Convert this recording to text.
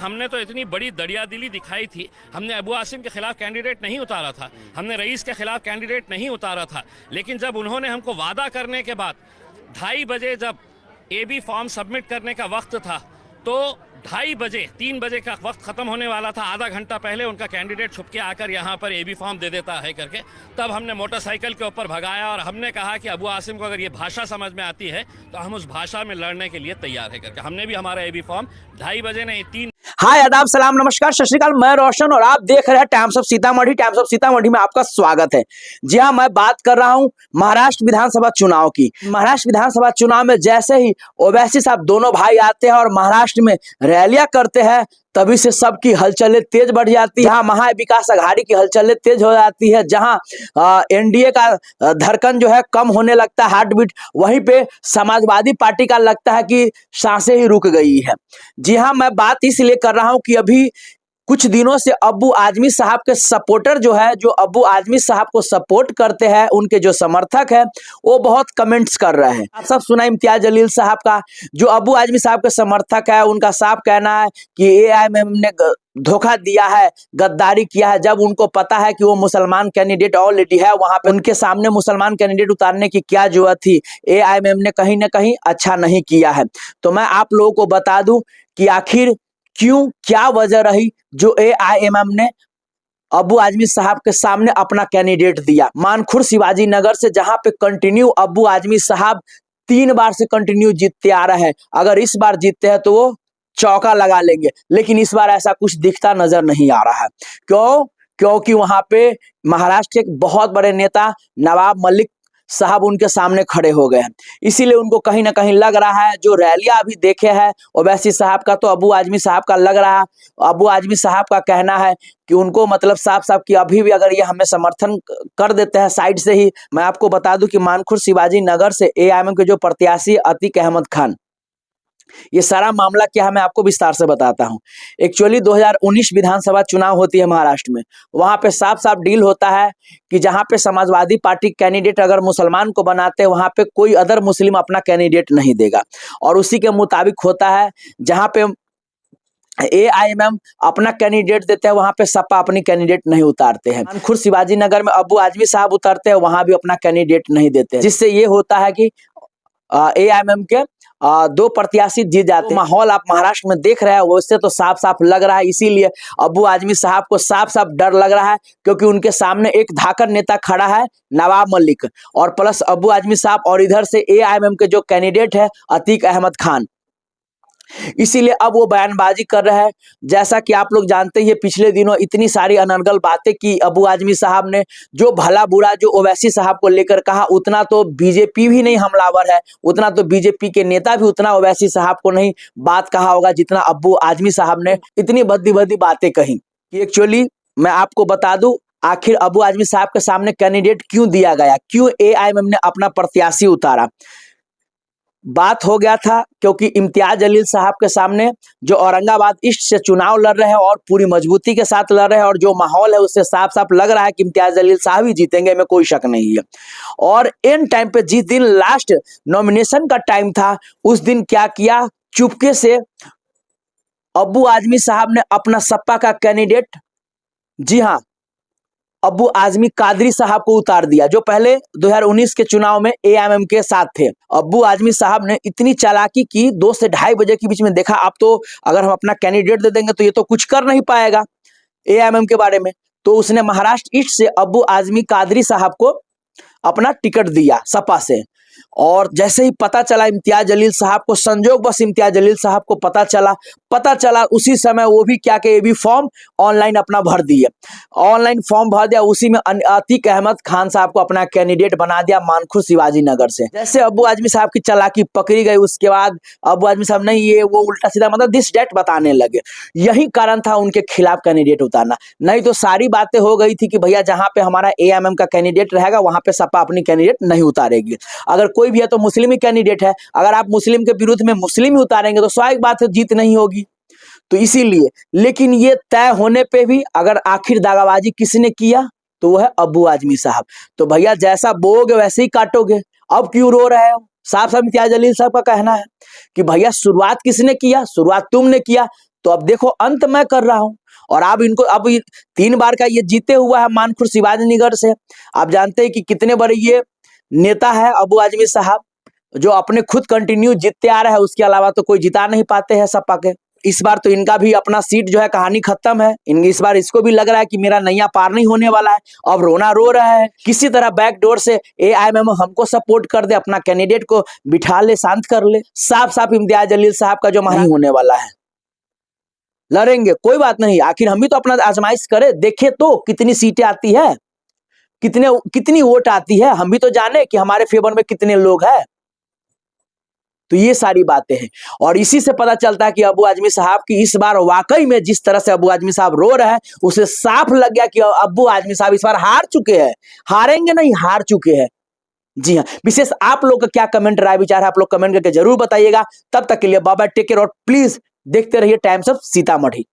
हमने तो इतनी बड़ी दरियादिली दिखाई थी। हमने अबू आसिम के खिलाफ कैंडिडेट नहीं उतारा था, हमने रईस के खिलाफ कैंडिडेट नहीं उतारा था। लेकिन जब उन्होंने हमको वादा करने के बाद 2:30 बजे जब एबी फॉर्म सबमिट करने का वक्त था, तो 2:30 बजे 3 बजे का वक्त ख़त्म होने वाला था, आधा घंटा पहले उनका कैंडिडेट छुप के आकर यहाँ पर एबी फॉर्म दे देता है करके। तब हमने मोटरसाइकिल के ऊपर भगाया और हमने कहा कि अबू आसिम को अगर ये भाषा समझ में आती है तो हम उस भाषा में लड़ने के लिए तैयार है करके हमने भी हमारा एबी फॉर्म 2:30 बजे नहीं 3। हाय, आदाब, सलाम, नमस्कार, सत श्री अकाल। मैं रोशन और आप देख रहे हैं times of Sitamarhi. Times of Sitamarhi में आपका स्वागत है। जी हाँ, मैं बात कर रहा हूं महाराष्ट्र विधानसभा चुनाव की। महाराष्ट्र विधानसभा चुनाव में जैसे ही ओवैसी साहब दोनों भाई आते हैं और महाराष्ट्र में रैलियां करते हैं, तभी से सबकी हलचलें तेज बढ़ जाती है। यहाँ महा विकास अघाड़ी की हलचलें तेज हो जाती है। जहां एनडीए का धड़कन जो है कम होने लगता है, हार्ट बीट, वहीं पे समाजवादी पार्टी का लगता है कि सांसें ही रुक गई है। जी हाँ, मैं बात इसलिए कर रहा हूं कि अभी कुछ दिनों से अब्बू आजमी साहब के सपोर्टर जो है, जो अब्बू आजमी साहब को सपोर्ट करते हैं, उनके जो समर्थक है, वो बहुत कमेंट्स कर रहे हैं। आप सब सुना इम्तियाज जलील साहब का, जो अब्बू आजमी साहब के समर्थक है, उनका साफ कहना है कि एआईएमएम ने धोखा दिया है, गद्दारी किया है। जब उनको पता है कि वो मुसलमान कैंडिडेट ऑलरेडी है, वहां पे उनके सामने मुसलमान कैंडिडेट उतारने की क्या जरूरत थी। एआईएमएम ने कहीं ना कहीं अच्छा नहीं किया है। तो मैं आप लोगों को बता दूं कि आखिर क्यों, क्या वजह रही जो एआईएमएम ने अब्बू आजमी साहब के सामने अपना कैंडिडेट दिया। मानखुर शिवाजी नगर से, जहां पे कंटिन्यू अब्बू आजमी साहब 3 बार से कंटिन्यू जीतते आ रहे हैं। अगर इस बार जीतते हैं तो वो चौका लगा लेंगे, लेकिन इस बार ऐसा कुछ दिखता नजर नहीं आ रहा है। क्योंकि वहां पे महाराष्ट्र के एक बहुत बड़े नेता नवाब मलिक साहब उनके सामने खड़े हो गए हैं। इसीलिए उनको कहीं ना कहीं लग रहा है, जो रैलियां अभी देखे हैं ओवैसी साहब का, तो अब्बू आजमी साहब का लग रहा है, अब्बू आजमी साहब का कहना है कि उनको मतलब साफ साफ कि अभी भी अगर ये हमें समर्थन कर देते हैं साइड से ही। मैं आपको बता दूं कि मानखुर शिवाजी नगर से एआईएमएम के जो प्रत्याशी अतीक अहमद खान, ये सारा मामला क्या है मैं आपको विस्तार से बताता हूं। एक्चुअली 2019 विधानसभा चुनाव होती है महाराष्ट्र में। वहां पे साफ साफ डील होता है कि जहां पे समाजवादी पार्टी कैंडिडेट अगर मुसलमान को बनाते हैं, वहां पे कोई अदर मुस्लिम अपना कैंडिडेट नहीं देगा। और उसी के मुताबिक होता है, जहां पे एआईएमएम अपना कैंडिडेट देते हैं, वहां पे सपा अपनी कैंडिडेट नहीं उतारते हैं। मानखुर शिवाजी नगर में अब्बू आजमी साहब उतरते हैं, वहां भी अपना कैंडिडेट नहीं देते हैं। जिससे ये होता है कि एआईएमएम के 2 प्रत्याशी जीत जाते हैं। माहौल आप महाराष्ट्र में देख रहे हैं, वैसे तो साफ साफ लग रहा है। इसीलिए अब्बू आजमी साहब को साफ साफ डर लग रहा है, क्योंकि उनके सामने एक धाकड़ नेता खड़ा है नवाब मलिक, और प्लस अब्बू आजमी साहब, और इधर से एआईएमएम के जो कैंडिडेट है अतीक अहमद खान। इसीलिए अब वो बयानबाजी कर रहे हैं। जैसा कि आप लोग जानते ही, पिछले दिनों इतनी सारी अनर्गल बातें की अब्बू आजमी साहब ने। जो भला बुरा जो ओवैसी साहब को लेकर कहा, उतना तो बीजेपी भी नहीं हमलावर है, उतना तो बीजेपी के नेता भी उतना ओवैसी साहब को नहीं बात कहा होगा जितना अब्बू आजमी साहब ने इतनी भद्दी भद्दी बातें कही। एक्चुअली मैं आपको बता दूं, आखिर अब्बू आजमी साहब के सामने कैंडिडेट क्यों दिया गया, क्यों एआईएमएम ने अपना प्रत्याशी उतारा। बात हो गया था क्योंकि इम्तियाज जलील साहब के सामने, जो औरंगाबाद ईस्ट से चुनाव लड़ रहे हैं और पूरी मजबूती के साथ लड़ रहे हैं, और जो माहौल है उससे साफ साफ लग रहा है कि इम्तियाज जलील साहब ही जीतेंगे, में कोई शक नहीं है। और इन टाइम पे, जिस दिन लास्ट नॉमिनेशन का टाइम था, उस दिन क्या किया, चुपके से अब्बू आजमी साहब ने अपना सपा का कैंडिडेट, जी हाँ, अब्बू आजमी कादरी साहब को उतार दिया, जो पहले 2019 के चुनाव में एआईएमएम के साथ थे। अब्बू आजमी साहब ने इतनी चालाकी की, 2 से 2:30 बजे के बीच में देखा, अब तो अगर हम अपना कैंडिडेट दे देंगे तो ये तो कुछ कर नहीं पाएगा एआईएमएम के बारे में। तो उसने महाराष्ट्र ईस्ट से अब्बू आजमी कादरी साहब को अपना टिकट दिया सपा से। और जैसे ही पता चला इम्तियाज जलील साहब को, संजोग बस इम्तियाज जलील साहब को पता चला उसी समय वो भी क्या कि एबी फॉर्म ऑनलाइन अपना भर दिए। ऑनलाइन फॉर्म भर दिया, उसी में अतीक अहमद खान साहब को अपना कैंडिडेट बना दिया मानखुर शिवाजी नगर से। जैसे अब्बू आजमी साहब की चालाकी पकड़ी गई, उसके बाद अब्बू आजमी साहब नहीं, ये वो उल्टा सीधा मतलब दिस डेट बताने लगे। यही कारण था उनके खिलाफ कैंडिडेट उतारना। नहीं तो सारी बातें हो गई थी कि भैया जहां पे हमारा एआईएमएम का कैंडिडेट रहेगा, वहां पे सपा अपनी कैंडिडेट नहीं उतारेगी। अगर कोई भी है तो मुस्लिम ही कैंडिडेट है। अगर आप मुस्लिम के विरुद्ध में मुस्लिम ही उतारेंगे तो स्वाभाविक बात है जीत नहीं होगी। तो इसीलिए, लेकिन ये तय होने पे भी अगर आखिर दागाबाजी किसने किया तो वो है अब्बू आजमी साहब। तो भैया जैसा बोओगे वैसे ही काटोगे, अब क्यों रो रहे हो। साफ साफ इम्तियाज जलील साहब का कहना है कि भैया शुरुआत किसने किया, शुरुआत तुमने किया, तो अब देखो अंत मैं कर रहा हूं। और अब इनको अब 3 बार का ये जीते हुआ है मानखुर्द शिवाजीनगर से। आप जानते हैं कि कितने बड़े ये नेता है अबू आजमी साहब, जो अपने खुद कंटिन्यू जीतते आ रहे हैं, उसके अलावा तो कोई जिता नहीं पाते हैं सपा के। इस बार तो इनका भी अपना सीट जो है कहानी खत्म है। इस बार इसको भी लग रहा है कि मेरा नैया पार नहीं होने वाला है। अब रोना रो रहा है, किसी तरह बैकडोर से AIMM हमको सपोर्ट कर दे, अपना कैंडिडेट को बिठा ले, शांत कर ले। साफ साफ इम्तियाज जलील साहब का जो नहीं होने वाला है। लड़ेंगे, कोई बात नहीं, आखिर हम भी तो अपना आजमाइश करें, देखे तो कितनी सीटें आती है, कितनी वोट आती है, हम भी तो जाने कि हमारे फेवर में कितने लोग हैं। तो ये सारी बातें हैं और इसी से पता चलता है कि अबू आजमी साहब की इस बार वाकई में जिस तरह से अबू आजमी साहब रो रहे हैं, उसे साफ लग गया कि अबू आजमी साहब इस बार हार चुके हैं। हारेंगे नहीं, हार चुके हैं। जी हाँ, विशेष आप लोग का क्या कमेंट राय विचार है, आप लोग कमेंट करके जरूर बताइएगा। तब तक के लिए बाय बाय, टेक केयर और प्लीज देखते रहिए टाइम्स ऑफ सीतामढ़ी।